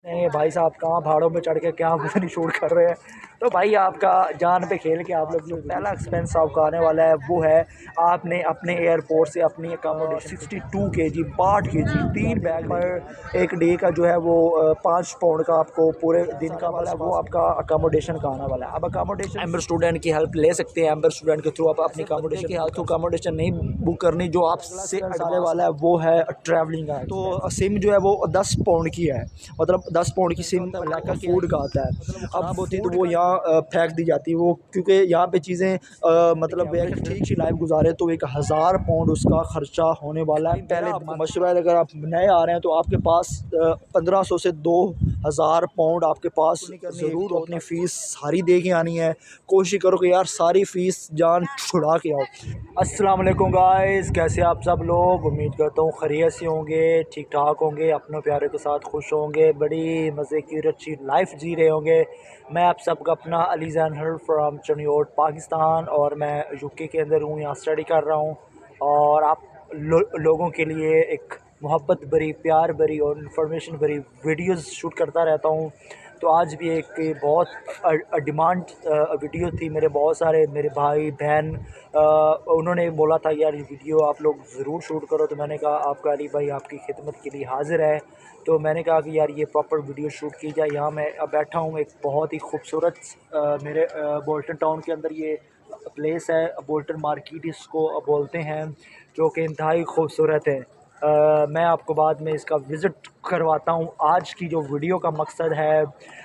नहीं भाई साहब कहाँ पहाड़ों में चढ़ के क्या पता नहीं शूट कर रहे हैं। तो भाई आपका जान पे खेल के आप लोग जो पहला एक्सपेंस आपका आने वाला है वो है आपने अपने एयरपोर्ट से अपनी अकामोडेशन 62 kg 62 kg 3 बैग पर एक डे का जो है वो 5 पाउंड का आपको पूरे दिन का वाला है वो आपका अकामोडेशन का आने वाला है। अब अकामोडेशन एम्बर स्टूडेंट की हेल्प ले सकते हैं। एम्बर स्टूडेंट के थ्रू आप अपनी अकामोडेशन की हेल्प अकामोडेशन नहीं बुक करनी, जो आपसे आने वाला है वो है ट्रैवलिंग का। तो सिम जो है वो 10 पाउंड की है, मतलब 10 पाउंड की सिम का फूड का आता है। अब होती तो वो यहाँ फेंक दी जाती है वो, क्योंकि यहाँ पे चीज़ें मतलब ठीक सी लाइफ गुजारे तो 1000 पाउंड उसका खर्चा होने वाला है। पहले मशवरा है, अगर आप नए आ रहे हैं तो आपके पास 1500 से 2000 पाउंड आपके पास ज़रूर अपनी फ़ीस सारी दे के आनी है। कोशिश करो कि यार सारी फ़ीस जान छुड़ा के आओ। अस्सलाम वालेकुम गाइस, कैसे आप सब लोग? उम्मीद करता हूँ खैरियत से होंगे, ठीक ठाक होंगे, अपनों प्यारों के साथ खुश होंगे, बड़ी मज़े की और अच्छी लाइफ जी रहे होंगे। मैं आप सबका अपना अली जैनहर फ्राम चनियोट पाकिस्तान, और मैं यूके के अंदर हूँ, यहाँ स्टडी कर रहा हूँ। और आप लोगों के लिए एक मोहब्बत भरी, प्यार भरी और इन्फॉर्मेशन भरी वीडियोस शूट करता रहता हूँ। तो आज भी एक बहुत डिमांड वीडियो थी, मेरे बहुत सारे मेरे भाई बहन उन्होंने बोला था यार ये वीडियो आप लोग ज़रूर शूट करो। तो मैंने कहा आपका अली भाई आपकी खिदमत के लिए हाज़िर है। तो मैंने कहा कि यार ये प्रॉपर वीडियो शूट की जाए। यहाँ मैं बैठा हूँ एक बहुत ही खूबसूरत मेरे बोल्टन टाउन के अंदर ये प्लेस है, बोल्टन मार्केट इसको बोलते हैं, जो कि इंतहाई खूबसूरत है। मैं आपको बाद में इसका विज़िट करवाता हूँ। आज की जो वीडियो का मकसद है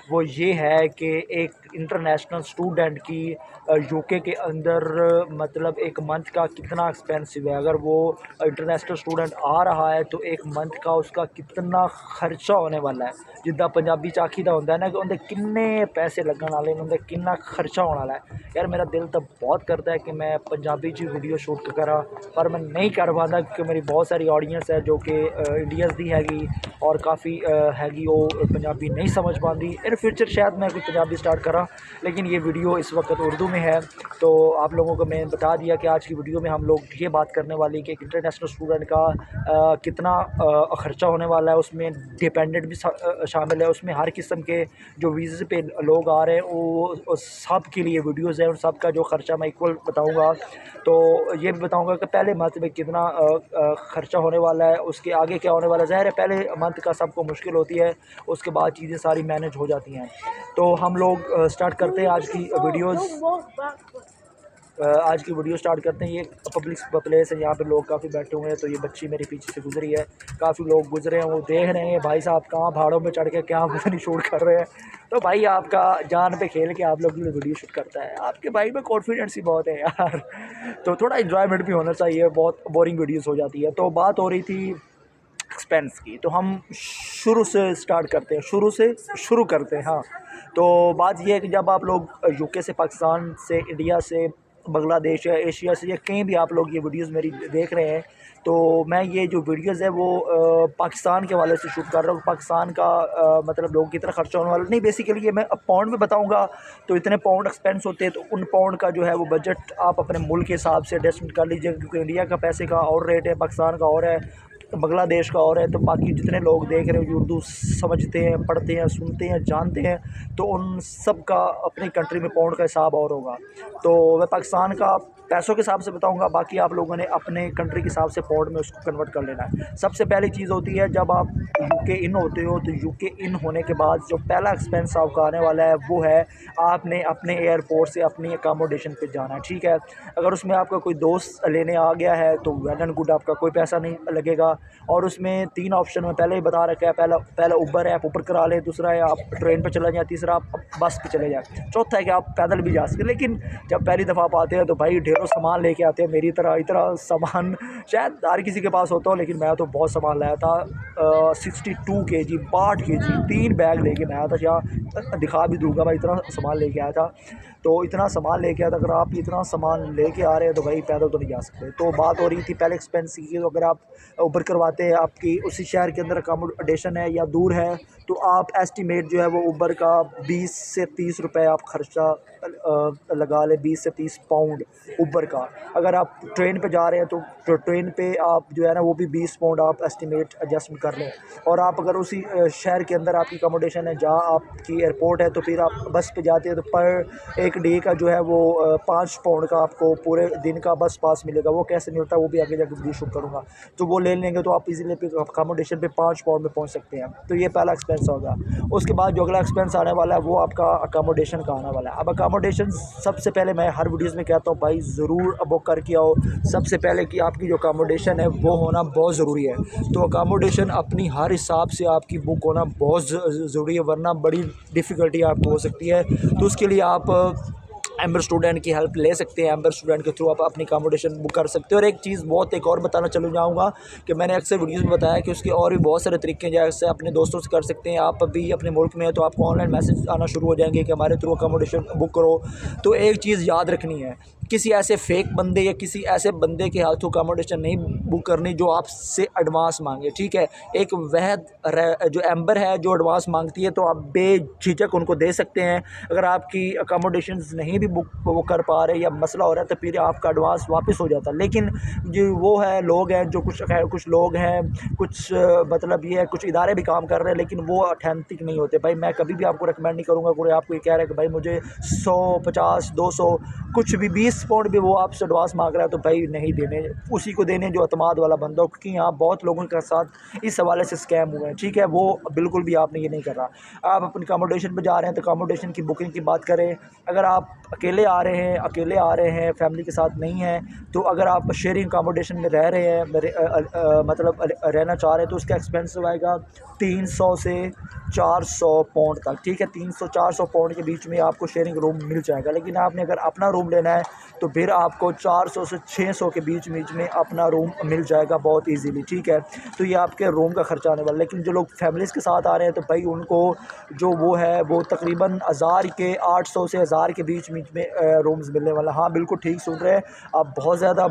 वो ये है कि एक इंटरनेशनल स्टूडेंट की यूके के अंदर मतलब एक मंथ का कितना एक्सपेंसिव है। अगर वो इंटरनेशनल स्टूडेंट आ रहा है तो एक मंथ का उसका कितना खर्चा होने वाला है। जिद्दां पंजाबी च आखी दा होंदा है ना कि उनके किन्ने पैसे लगन वाले ने, उनके किन्ना खर्चा होने वाला है। यार मेरा दिल तो बहुत करता है कि मैं पंजाबी च वीडियो शूट करा, पर मैं नहीं कर पाता क्योंकि मेरी बहुत सारी ऑडियंस है जो कि इंडिया दी हैगी और काफ़ी हैगी वो पंजाबी नहीं समझ पाती। इन फ्यूचर शायद मैं कोई पंजाबी स्टार्ट करा, लेकिन ये वीडियो इस वक्त उर्दू में है। तो आप लोगों को मैं बता दिया कि आज की वीडियो में हम लोग ये बात करने वाली कि एक इंटरनेशनल स्टूडेंट का कितना ख़र्चा होने वाला है। उसमें डिपेंडेंट भी शामिल है, उसमें हर किस्म के जो वीज़े पे लोग आ रहे हैं वो सब के लिए वीडियोज़ है, और सब का जो ख़र्चा मैं इक्वल बताऊँगा। तो ये भी बताऊँगा कि पहले मंथ में कितना ख़र्चा होने वाला है, उसके आगे क्या होने वाला है। ज़ाहिर है पहले मंथ का सबको मुश्किल होती है, उसके बाद चीज़ें सारी मैनेज हो जाती हैं। तो हम लोग स्टार्ट करते हैं आज की वीडियो स्टार्ट करते हैं। ये पब्लिक प्लेस है, यहाँ पे लोग काफ़ी बैठे हुए हैं। तो ये बच्ची मेरे पीछे से गुजरी है, काफ़ी लोग गुजरे हैं, वो देख रहे हैं भाई साहब कहाँ पहाड़ों में चढ़ के क्या पता नहीं शूट कर रहे हैं। तो भाई आपका जान पे खेल के आप लोग की वीडियो शूट करता है, आपके भाई में कॉन्फिडेंस ही बहुत है यार। तो थोड़ा इन्जॉयमेंट भी होना चाहिए, बहुत बोरिंग वीडियोस हो जाती है। तो बात हो रही थी एक्सपेंस की, तो हम शुरू से स्टार्ट करते हैं, शुरू करते हैं। हाँ, तो बात यह है कि जब आप लोग यूके से, पाकिस्तान से, इंडिया से, बांग्लादेश या एशिया से या कहीं भी आप लोग ये वीडियोस मेरी देख रहे हैं, तो मैं ये जो वीडियोस है वो पाकिस्तान के वाले से शूट कर रहा हूँ। पाकिस्तान का मतलब लोगों की तरह खर्चा होने वाला नहीं, बेसिकली ये मैं अब पाउंड में बताऊँगा। तो इतने पाउंड एक्सपेंस होते हैं, तो उन पाउंड का जो है वो बजट आप अपने मुल्क के हिसाब से एडजस्टमेंट कर लीजिए, क्योंकि इंडिया का पैसे का और रेट है, पाकिस्तान का और है, बांग्लादेश का और है। तो बाकी जितने लोग देख रहे हो उर्दू समझते हैं, पढ़ते हैं, सुनते हैं, जानते हैं, तो उन सब का अपनी कंट्री में पाउंड का हिसाब और होगा। तो मैं पाकिस्तान का पैसों के हिसाब से बताऊंगा, बाकी आप लोगों ने अपने कंट्री के हिसाब से पाउंड में उसको कन्वर्ट कर लेना है। सबसे पहली चीज़ होती है जब आप यूके इन होते हो, तो यूके इन होने के बाद जो पहला एक्सपेंस आपका आने वाला है वो है आपने अपने एयरपोर्ट से अपनी अकामोडेशन पे जाना है। ठीक है, अगर उसमें आपका कोई दोस्त लेने आ गया है तो वेल एंड गुड, आपका कोई पैसा नहीं लगेगा। और उसमें 3 ऑप्शन में पहले ही बता रखा है, पहला उबर है, आप ऊपर करा लें, दूसरा है आप ट्रेन पर चले जाएँ, तीसरा आप बस पे चले जाएँ, चौथा है कि आप पैदल भी जा सकते। लेकिन जब पहली दफ़ा आप आते हैं तो भाई ढेरों सामान लेके आते हैं, मेरी तरह इतना सामान शायद हर किसी के पास होता हो, लेकिन मैं तो बहुत सामान लाया था। 62 kg 62 kg 3 बैग लेके मैं आया था। यहाँ दिखा भी दूंगा, मैं इतना सामान लेके आया था। तो इतना सामान लेके आया था, अगर आप इतना सामान लेके आ रहे हैं तो भाई पैदल तो नहीं जा सकते। तो बात हो रही थी पहले एक्सपेंस की, तो अगर आप उबर करवाते हैं, आपकी उसी शहर के अंदर अकोमोडेशन है या दूर है, तो आप एस्टिमेट जो है वो उबर का 20 से 30 रुपए आप खर्चा लगा ले 20 से 30 पाउंड ऊबर का। अगर आप ट्रेन पे जा रहे हैं तो ट्रेन पे आप जो है ना वो भी 20 पाउंड आप एस्टिमेट एडजस्टमेंट कर लें। और आप अगर उसी शहर के अंदर आपकी अकोमोडेशन है जहाँ आपकी एयरपोर्ट है, तो फिर आप बस पे जाते हैं तो पर एक डे का जो है वो 5 पाउंड का आपको पूरे दिन का बस पास मिलेगा। वो कैसे नहीं होता वो भी आगे जाकर वीडियो शूट करूँगा। तो वो ले लेंगे तो आप इजीली अकोमोडेशन पे 5 पाउंड में पहुँच सकते हैं। तो ये पहला एक्सपेंस होगा। उसके बाद जो अगला एक्सपेंस आने वाला है वो आपका अकोमोडेशन का आने वाला है। अब अकोमोडेशन सबसे पहले मैं हर वीडियोज़ में कहता हूँ भाई ज़रूर बुक करके आओ। सबसे पहले कि आपकी जो अकोमोडेशन है वो होना बहुत ज़रूरी है। तो अकोमोडेशन अपनी हर हिसाब से आपकी बुक होना बहुत ज़रूरी है, वरना बड़ी डिफ़िकल्टी आपको हो सकती है। तो उसके लिए आप एम्बर स्टूडेंट की हेल्प ले सकते हैं। एम्बर स्टूडेंट के थ्रू आप अपनी अकोमोडेशन बुक कर सकते हैं। और एक चीज़ एक और बताना चलूँ जाऊँगा कि मैंने अक्सर वीडियोज़ में बताया कि उसके और भी बहुत सारे तरीके हैं जैसे अपने दोस्तों से कर सकते हैं। आप अभी अपने मुल्क में हैं तो आपको ऑनलाइन मैसेज आना शुरू हो जाएंगे कि हमारे थ्रू अकोमोडेशन बुक करो। तो एक चीज़ याद रखनी है, किसी ऐसे फेक बंदे या किसी ऐसे बंदे के हाथों अकोमोडेशन नहीं बुक करनी जो आपसे एडवांस मांगे, ठीक है। एक वह जो एम्बर है जो एडवांस मांगती है तो आप बेझिझक उनको दे सकते हैं। अगर आपकी अकोमोडेशन नहीं भी बुक वो कर पा रहे या मसला हो रहा है तो फिर आपका एडवांस वापस हो जाता है। लेकिन जो वो है लोग हैं जो कुछ लोग हैं कुछ मतलब ये है कुछ इदारे भी काम कर रहे हैं लेकिन वो ऑथेंटिक नहीं होते। भाई मैं कभी भी आपको रिकमेंड नहीं करूँगा। कोई आपको ये कह रहा है कि भाई मुझे 100 50 200 कुछ भी 20 पाउंड भी वो आपसे एडवांस मांग रहा है तो भाई नहीं देने, उसी को देने जो अतमाद वाला बंदा हो। क्योंकि यहाँ बहुत लोगों के साथ इस हवाले से स्कैम हुए हैं, ठीक है। वो बिल्कुल भी आपने ये नहीं कर रहा। आप अपनी अकोमोडेशन पे जा रहे हैं तो अकोमोडेशन की बुकिंग की बात करें। अगर आप अकेले आ रहे हैं फैमिली के साथ नहीं हैं, तो अगर आप शेयरिंग अकोमोडेशन में रह रहे हैं मतलब रहना चाह रहे हैं तो उसका एक्सपेंसिव आएगा 300 से 400 पाउंड तक, ठीक है। 300-400 पाउंड के बीच में आपको शेयरिंग रूम मिल जाएगा। लेकिन आपने अगर अपना रूम लेना है तो फिर आपको 400 से 600 के बीच में अपना रूम मिल जाएगा बहुत इजीली, ठीक है। तो ये आपके रूम का खर्चा आने वाला। लेकिन जो लोग फैमिलीज़ के साथ आ रहे हैं तो भाई उनको जो वो है वो तकरीबन 1000 के 800 से 1000 के बीच में रूम्स मिलने वाला। हाँ बिल्कुल ठीक सुन रहे हैं आप। बहुत ज़्यादा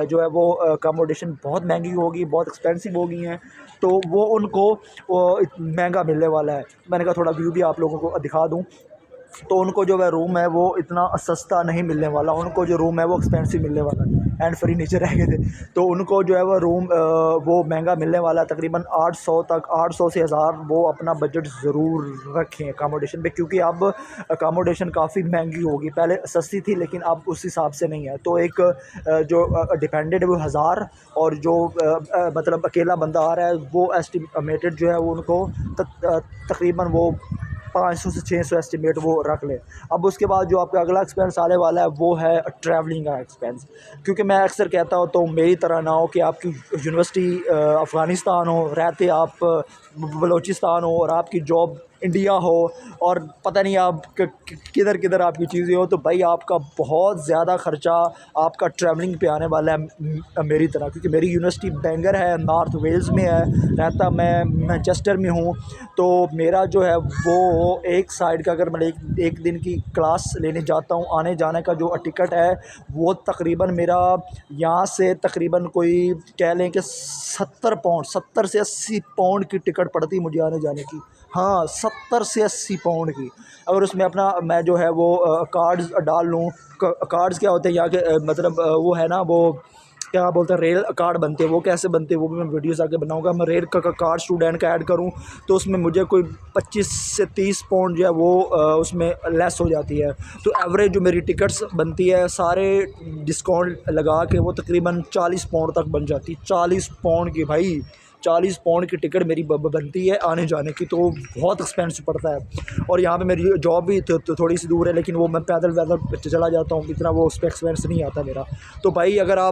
जो है वो अकोमोडेशन बहुत महंगी होगी, बहुत एक्सपेंसिव हो गई हैं, तो वो उनको महंगा मिलने वाला है। मैंने कहा थोड़ा व्यू भी आप लोगों को दिखा दूँ। तो उनको जो है रूम है वो इतना सस्ता नहीं मिलने वाला, उनको जो रूम है वो एक्सपेंसिव मिलने वाला है। एंड फ्री नीचे रह गए थे तो उनको जो है वो रूम वो महंगा मिलने वाला है तकरीबन 800 तक। 800 से 1000 वो अपना बजट ज़रूर रखें अकोमोडेशन पे, क्योंकि अब अकोमोडेशन काफ़ी महंगी होगी। पहले सस्ती थी लेकिन अब उस हिसाब से नहीं है। तो एक जो डिपेंडेंट है वो 1000 और जो मतलब अकेला बंदा आ रहा है वो एस्टिमेटेड जो है वो उनको तकरीबन वो 500 से 600 एस्टिमेट वो रख लें। अब उसके बाद जो आपका अगला एक्सपेंस आने वाला है वो है ट्रैवलिंग का एक्सपेंस। क्योंकि मैं अक्सर कहता हूँ तो मेरी तरह ना हो कि आपकी यूनिवर्सिटी अफ़गानिस्तान हो, रहते आप बलूचिस्तान हो और आपकी जॉब इंडिया हो और पता नहीं आप किधर किधर आपकी चीज़ें हो, तो भाई आपका बहुत ज़्यादा ख़र्चा आपका ट्रैवलिंग पे आने वाला है मेरी तरह। क्योंकि मेरी यूनिवर्सिटी बैंगर है, नॉर्थ वेल्स में है, रहता मैं मैनचेस्टर में हूँ। तो मेरा जो है वो एक साइड का अगर मैं एक दिन की क्लास लेने जाता हूँ, आने जाने का जो टिकट है वो तकरीबन मेरा यहाँ से तकरीबन कोई कह लें कि 70 से 80 पाउंड की टिकट पड़ती मुझे आने जाने की। हाँ 70 से 80 पाउंड की। अगर उसमें अपना मैं जो है वो कार्ड्स डाल लूँ, कार्ड्स क्या होते हैं यहाँ के मतलब वो है ना वो क्या बोलते हैं रेल कार्ड बनते हैं। वो कैसे बनते हैं वो भी मैं वीडियोस आके बनाऊंगा। मैं रेल का कार्ड स्टूडेंट का ऐड करूं तो उसमें मुझे कोई 25 से 30 पाउंड जो है वो उसमें लेस हो जाती है। तो एवरेज जो मेरी टिकट्स बनती है सारे डिस्काउंट लगा के वो तकरीबन 40 पाउंड तक बन जाती है। 40 पाउंड की भाई, 40 पाउंड की टिकट मेरी बनती है आने जाने की, तो बहुत एक्सपेंसिव पड़ता है। और यहाँ पे मेरी जॉब भी तो थोड़ी सी दूर है, लेकिन वो मैं पैदल चला जाता हूँ, इतना वो उस पर एक्सपेंस नहीं आता मेरा। तो भाई अगर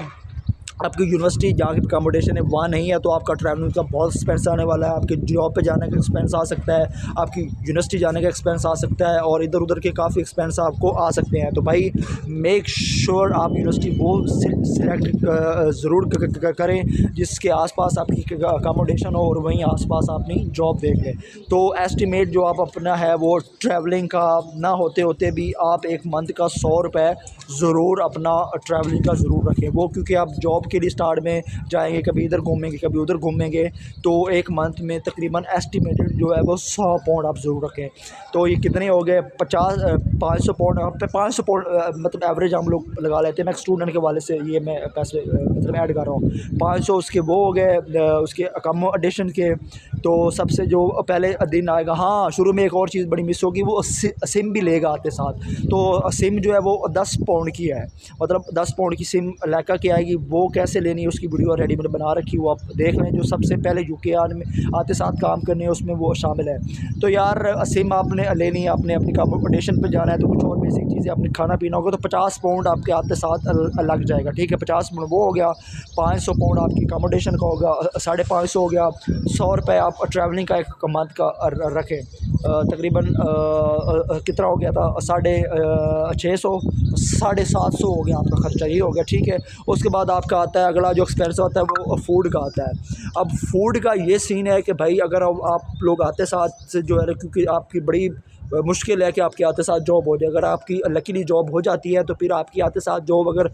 आपकी यूनिवर्सिटी जहाँ की अकोमोडेशन है वहाँ नहीं है तो आपका ट्रैवलिंग का बहुत एक्सपेंस आने वाला है। आपके जॉब पे जाने का एक्सपेंस आ सकता है, आपकी यूनिवर्सिटी जाने का एक्सपेंस आ सकता है और इधर उधर के काफ़ी एक्सपेंस आपको आ सकते हैं। तो भाई मेक श्योर आप यूनिवर्सिटी वो सिलेक्ट ज़रूर करें जिसके आसपास आपकी अकोमोडेशन हो और वहीं आसपास अपनी जॉब देख लें। तो एस्टिमेट जो आप अपना है वो ट्रैवलिंग का ना होते होते भी आप एक मंथ का 100 रुपये ज़रूर अपना ट्रैवलिंग का ज़रूर रखें। वो क्योंकि आप जॉब के लिए स्टार्ट में जाएंगे, कभी इधर घूमेंगे कभी उधर घूमेंगे, तो एक मंथ में तकरीबन एस्टिमेटेड जो है वो 100 पाउंड आप ज़रूर रखें। तो ये कितने हो गए 500 पाउंड, यहाँ पे 500 पाउंड मतलब एवरेज हम लोग लगा लेते हैं। मैं स्टूडेंट के वाले से ये मैं पैसे मतलब ऐड कर रहा हूँ। 500 उसके वो हो गए उसके अकोमोडेशन के। तो सबसे जो पहले दिन आएगा, हाँ शुरू में एक और चीज़ बड़ी मिस होगी, वो सिम भी लेगा आते साथ। तो सिम जो है वो 10 पाउंड की है, मतलब 10 पाउंड की सिम लेकर के आएगी। वो कैसे लेनी है उसकी वीडियो रेडी मैंने बना रखी, वो आप देख लें। जो सबसे पहले यूके आते साथ काम करने है उसमें वो शामिल है। तो यार सिम आपने लेनी है, आपने अपनी अकोमोडेशन पर जाना है, तो कुछ और बेसिक चीज़ें आपने खाना पीना होगा, तो 50 पाउंड आपके आते साथ लग जाएगा, ठीक है। 50 पाउंड वो हो गया, 500 पाउंड आपकी अकोमोडेशन का होगा, 550 हो गया, 100 रुपये आप ट्रैवलिंग का एक मंथ का रखें। तकरीबन कितना हो गया था, 650 750 हो गया आपका खर्चा, ये हो गया, ठीक है। उसके बाद आपका आता है अगला जो एक्सपेंस होता है वो फूड का आता है। अब फूड का ये सीन है कि भाई अगर आप लोग आते साथ से जो है, क्योंकि आपकी बड़ी मुश्किल है कि आपके आते साथ जॉब हो जाए। अगर आपकी लकीली जॉब हो जाती है तो फिर आपकी आते साथ जॉब अगर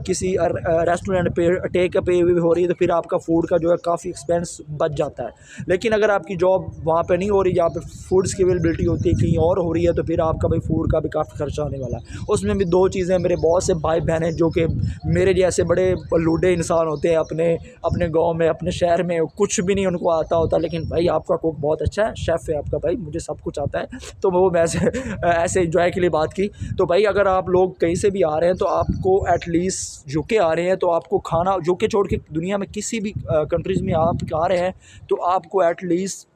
किसी रेस्टोरेंट पे टेक पे हो रही है तो फिर आपका फ़ूड का जो है काफ़ी एक्सपेंस बच जाता है। लेकिन अगर आपकी जॉब वहाँ पे नहीं हो रही, जहाँ पे फूड्स की अवेलेबिलिटी होती है कहीं और हो रही है, तो फिर आपका भाई फूड का भी काफ़ी खर्चा होने वाला है। उसमें भी दो चीज़ें, मेरे बहुत से भाई बहन हैं जो कि मेरे जैसे बड़े लूडे इंसान होते हैं, अपने गाँव में अपने शहर में कुछ भी नहीं उनको आता होता, लेकिन भाई आपका कुक बहुत अच्छा है, शेफ़ है आपका भाई, मुझे सब कुछ आता है। तो वो वैसे ऐसे एंजॉय के लिए बात की। तो भाई अगर आप लोग कहीं से भी आ रहे हैं तो आपको एटलीस्ट यूके आ रहे हैं तो आपको खाना, यूके छोड़ के दुनिया में किसी भी कंट्रीज़ में आप आ रहे हैं तो आपको एटलीस्ट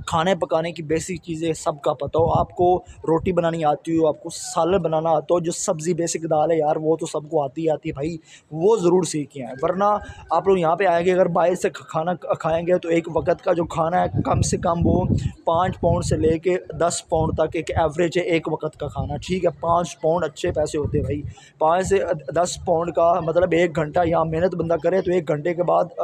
खाने पकाने की बेसिक चीज़ें सबका पता हो। आपको रोटी बनानी आती हो, आपको सालन बनाना आता हो, जो सब्ज़ी बेसिक दाल है यार वो तो सबको आती है भाई, वो ज़रूर सीखे हैं। वरना आप लोग यहाँ पे आएंगे अगर बाहर से खाना खाएंगे तो एक वक्त का जो खाना है कम से कम वो 5 पाउंड से लेके 10 पाउंड तक एक एवरेज है एक वक्त का खाना, ठीक है। 5 पाउंड अच्छे पैसे होते हैं भाई। 5 से 10 पाउंड का मतलब 1 घंटा यहाँ मेहनत बंदा करे तो 1 घंटे के बाद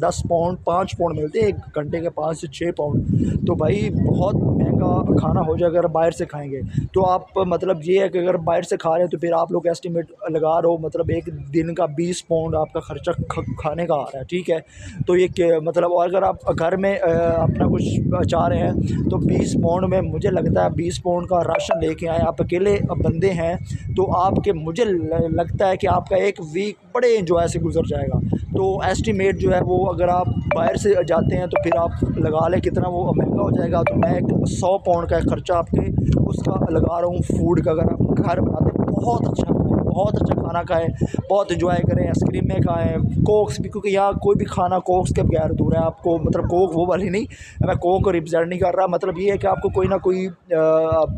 10 पाउंड 5 पाउंड मिलते हैं, 1 घंटे के 5 से 6 पाउंड। तो भाई बहुत महंगा खाना हो जाए अगर बाहर से खाएंगे। तो आप मतलब ये है कि अगर बाहर से खा रहे हैं तो फिर आप लोग एस्टिमेट लगा रहे हो, मतलब एक दिन का 20 पाउंड आपका खर्चा खाने का आ रहा है, ठीक है। तो ये मतलब, और अगर आप घर में अपना कुछ चाह रहे हैं तो 20 पाउंड में मुझे लगता है 20 पाउंड का राशन लेके आए, आप अकेले बंदे हैं तो आपके मुझे लगता है कि आपका एक वीक बड़े एंजॉय से गुजर जाएगा। तो एस्टिमेट जो है वो अगर आप बाहर से जाते हैं तो फिर आप लगा लें कितना वो महंगा हो जाएगा। तो मैं 100 पाउंड का खर्चा आपके उसका लगा रहा हूँ फूड का। अगर आप घर बनाते हैं बहुत अच्छा खाएं, बहुत अच्छा खाना खाएं, बहुत एंजॉय करें, आइसक्रीमें खाएं, कोक्स भी, क्योंकि यहाँ कोई भी खाना कोक्स के बगैर अधूरा है। आपको मतलब कोक वो वाली नहीं, मैं कोक को रिप्रेजेंट नहीं कर रहा, मतलब ये है कि आपको कोई ना कोई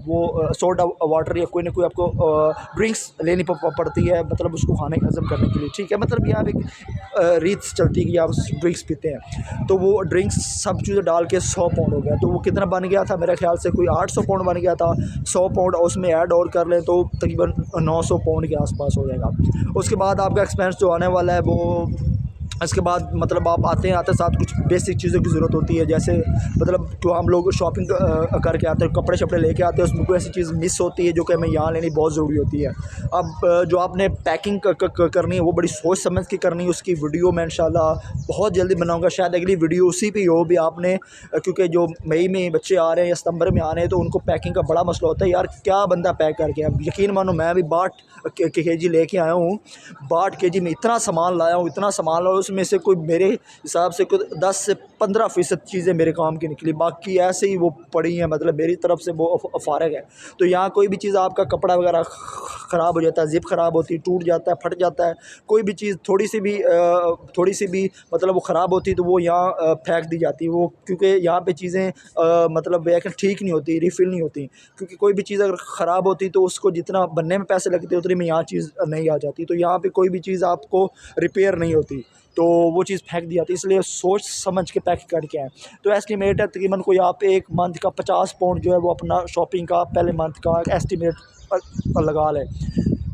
वो सोडा वाटर या कोई ना कोई आपको ड्रिंक्स लेनी पड़ती है, मतलब उसको खाने हज़म करने के लिए, ठीक है। मतलब यहाँ एक रीत चलती है कि आप ड्रिंक्स पीते हैं, तो वो ड्रिंक्स सब चीज़ें डाल के 100 पाउंड हो गया। तो वो कितना बन गया था, मेरे ख्याल से कोई 800 पाउंड बन गया था। 100 पाउंड उसमें ऐड और कर लें तो तकरीबन 900 पाउंड के आसपास हो जाएगा। उसके बाद आपका एक्सपेंस जो आने वाला है वो, इसके बाद मतलब आप आते साथ कुछ बेसिक चीज़ों की ज़रूरत होती है, जैसे मतलब जो हम लोग शॉपिंग करके आते हैं, कपड़े शपड़े लेके आते हैं, उसमें कोई ऐसी चीज़ मिस होती है जो कि हमें यहाँ लेनी बहुत ज़रूरी होती है। अब जो आपने पैकिंग करनी है वो बड़ी सोच समझ के करनी है। उसकी वीडियो मैं इंशाल्लाह बहुत जल्दी बनाऊँगा, शायद अगली वीडियो उसी पे हो भी आपने, क्योंकि जो मई में बच्चे आ रहे हैं या सितंबर में आ रहे हैं तो उनको पैकिंग का बड़ा मसला होता है यार, क्या बंदा पैक करके। अब यकीन मानो मैं भी 62 kg लेके आया हूँ, 62 kg में इतना सामान लाया हूँ, इतना सामान लाया, उसमें से कोई मेरे हिसाब से कोई 10 से 15% चीज़ें मेरे काम की निकली, बाकी ऐसे ही वो पड़ी हैं, मतलब मेरी तरफ से वो फारग है। तो यहाँ कोई भी चीज़, आपका कपड़ा वगैरह ख़राब हो जाता है, ज़िप ख़राब होती है, टूट जाता है, फट जाता है, कोई भी चीज़ थोड़ी सी भी मतलब वो ख़राब होती है तो वो यहाँ फेंक दी जाती है वो, क्योंकि यहाँ पे चीज़ें मतलब ठीक नहीं होती, रिफ़िल नहीं होती, क्योंकि कोई भी चीज़ अगर ख़राब होती तो उसको जितना बनने में पैसे लगते उतने में यहाँ चीज़ नहीं आ जाती। तो यहाँ पे कोई भी चीज़ आपको रिपेयर नहीं होती, तो वो चीज़ फेंक दी जाती है, इसलिए सोच समझ के पैक करके आए। तो एस्टिमेट है तकरीबन कोई आप एक मंथ का 50 पाउंड जो है वो अपना शॉपिंग का पहले मंथ का एस्टिमेट लगा लें।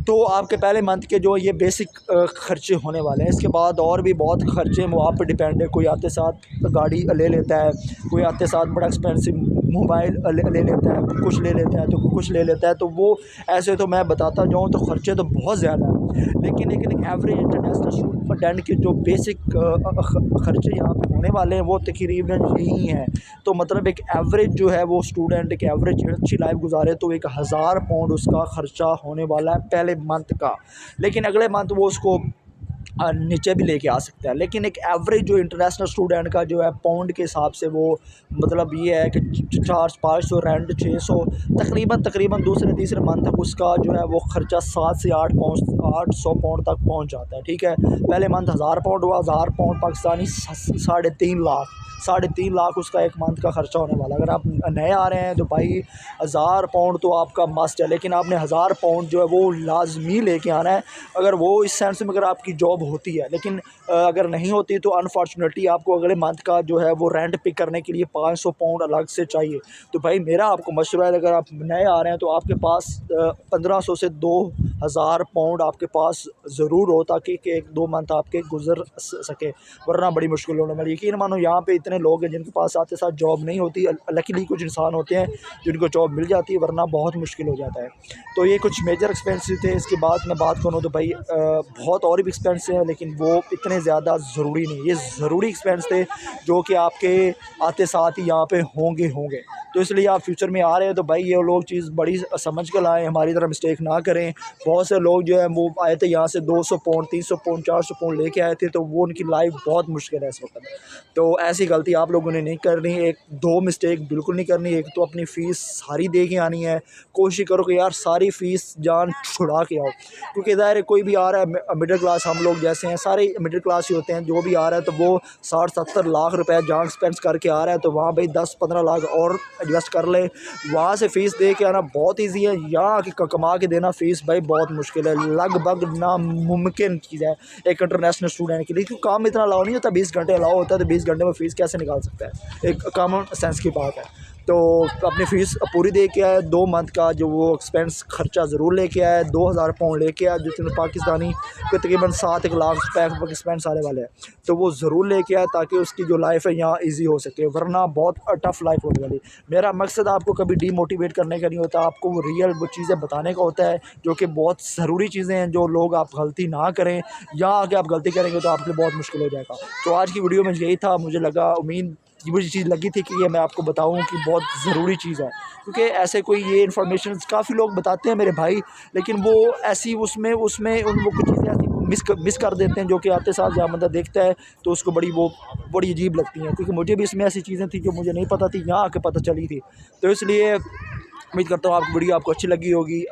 तो आपके पहले मंथ के जो ये बेसिक ख़र्चे होने वाले हैं। इसके बाद और भी बहुत ख़र्चे वो आप पे डिपेंड है। कोई आते साथ गाड़ी ले लेता है, कोई आते साथ बड़ा एक्सपेंसिव मोबाइल ले लेता है, कुछ ले लेता है तो कुछ ले लेता है, तो वो ऐसे तो मैं बताता जाऊँ तो ख़र्चे तो बहुत ज़्यादा हैं। लेकिन एक एवरेज इंटरनेशनल स्टूडेंट के जो बेसिक खर्चे यहाँ पे होने वाले हैं वो तकरीबन यही हैं। तो मतलब एक एवरेज जो है वो स्टूडेंट एक एवरेज अच्छी लाइफ गुजारे तो 1000 पाउंड उसका ख़र्चा होने वाला है पहले मंथ का। लेकिन अगले मंथ वो उसको नीचे भी लेके आ सकता है। लेकिन एक एवरेज जो इंटरनेशनल स्टूडेंट का जो है पाउंड के हिसाब से वो मतलब ये है कि 400-500 रेंट 600 तकरीबन दूसरे तीसरे मंथ तक उसका जो है वो ख़र्चा 7 से 800 पाउंड तक पहुंच जाता है। ठीक है, पहले मंथ 1000 पाउंड हुआ, 1000 पाउंड पाकिस्तानी 3.5 लाख उसका एक मंथ का ख़र्चा होने वाला। अगर आप नए आ रहे हैं तो भाई 1000 पाउंड तो आपका मस्ट है, लेकिन आपने 1000 पाउंड जो है वो लाजमी लेके आना है। अगर वो इस सेंस में अगर आपकी जॉब होती है, लेकिन अगर नहीं होती तो अनफॉर्चुनेटली आपको अगले मंथ का जो है वो रेंट पे करने के लिए 500 पाउंड अलग से चाहिए। तो भाई मेरा आपको मशवरा है, अगर आप नए आ रहे हैं तो आपके पास 1500 से 2000 पाउंड आपके पास ज़रूर हो, ताकि 1-2 मंथ आपके गुजर सके, वरना बड़ी मुश्किल होने वाली है। यकीन मानो यहाँ पे इतने लोग हैं जिनके पास साथ साथ जॉब नहीं होती। लकीली कुछ इंसान होते हैं जिनको जॉब मिल जाती है, वरना बहुत मुश्किल हो जाता है। तो ये कुछ मेजर एक्सपेंसेस थे। इसके बाद मैं बात करूँ तो भाई बहुत और भी एक्सपेंस हैं, लेकिन वो इतने ज़्यादा ज़रूरी नहीं। ये ज़रूरी एक्सपेंस थे जो कि आपके आते साथ ही यहाँ पे होंगे। तो इसलिए आप फ्यूचर में आ रहे हैं तो भाई ये लोग चीज़ बड़ी समझ कर लाएँ, हमारी तरह मिस्टेक ना करें। बहुत से लोग जो है वो आए थे यहाँ से 200 पाउंड 300 पाउंड 400 पाउंड लेके आए थे, तो वो उनकी लाइफ बहुत मुश्किल है इस वक्त। तो ऐसी गलती आप लोगों ने नहीं करनी। 1-2 मिस्टेक बिल्कुल नहीं करनी। एक तो अपनी फ़ीस सारी दे के आनी है। कोशिश करो कि यार सारी फ़ीस जान छुड़ा के आओ, क्योंकि ज़ाहिर है कोई भी आ रहा है मिडिल क्लास, हम लोग जैसे हैं सारे मिडिल क्लास ही होते हैं, जो भी आ रहा है तो वो 60-70 लाख रुपए जान एक्सपेंस करके आ रहा है। तो वहाँ भाई 10-15 लाख और इन्वेस्ट कर ले, वहाँ से फ़ीस दे के आना बहुत ईजी है। यहाँ आके कमा के देना फ़ीस भाई बहुत मुश्किल है, लगभग नामुमकिन चीज़ है एक इंटरनेशनल स्टूडेंट के लिए, क्योंकि काम इतना अलाउ नहीं होता। 20 घंटे अलाउ होता है, तो 20 घंटे में फ़ीस कैसे निकाल सकता है, एक कॉमन सेंस की बात है। तो अपनी फ़ीस पूरी दे के आए, 2 मंथ का जो वो एक्सपेंस ख़र्चा ज़रूर लेके आए। 2000 पाउंड लेके आए, जितने पाकिस्तानी को तकरीबन 7 लाख रुपये एक्सपेंस आने वाले हैं, तो वो ज़रूर लेके आए ताकि उसकी जो लाइफ है यहाँ ईजी हो सके, वरना बहुत टफ़ लाइफ होने वाली। मेरा मकसद आपको कभी डीमोटिवेट करने का नहीं होता, आपको वो रियल वो चीज़ें बताने का होता है जो कि बहुत ज़रूरी चीज़ें हैं, जो लोग आप गलती ना करें। यहाँ आके आप गलती करेंगे तो आपके लिए बहुत मुश्किल हो जाएगा। तो आज की वीडियो में यही था, मुझे लगा मुझे चीज़ लगी थी कि ये मैं आपको बताऊं कि बहुत ज़रूरी चीज़ है, क्योंकि ऐसे कोई ये इन्फॉर्मेशन काफ़ी लोग बताते हैं मेरे भाई, लेकिन वो ऐसी उसमें वो कुछ चीज़ें ऐसी मिस कर देते हैं जो कि आते साथ जहाँ बंदा देखता है तो उसको बड़ी अजीब लगती हैं। क्योंकि मुझे भी इसमें ऐसी चीज़ें थी जो मुझे नहीं पता थी, यहाँ आके पता चली थी। तो इसलिए उम्मीद करता हूँ आपको वीडियो आपको अच्छी लगी होगी।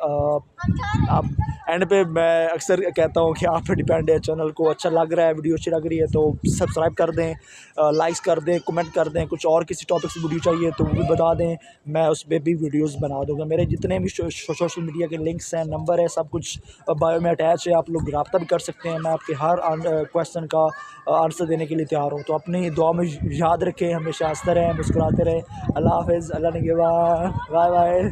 आप एंड पे मैं अक्सर कहता हूँ कि आप पे डिपेंड है, चैनल को अच्छा लग रहा है, वीडियो अच्छी लग रही है तो सब्सक्राइब कर दें, लाइक्स कर दें, कमेंट कर दें। कुछ और किसी टॉपिक से वीडियो चाहिए तो वो भी बता दें, मैं उस पर भी वीडियोस बना दूँगा। मेरे जितने भी सोशल मीडिया के लिंक्स हैं, नंबर है, सब कुछ बायो में अटैच है, आप लोग रब्ता भी कर सकते हैं। मैं आपके हर क्वेश्चन का आंसर देने के लिए तैयार हूँ। तो अपनी दुआ में याद रखें, हमेशा हंसते रहें, मुस्कुराते रहें। अल्लाह हाफ़िज़, अल्लाह ने बाय बाय।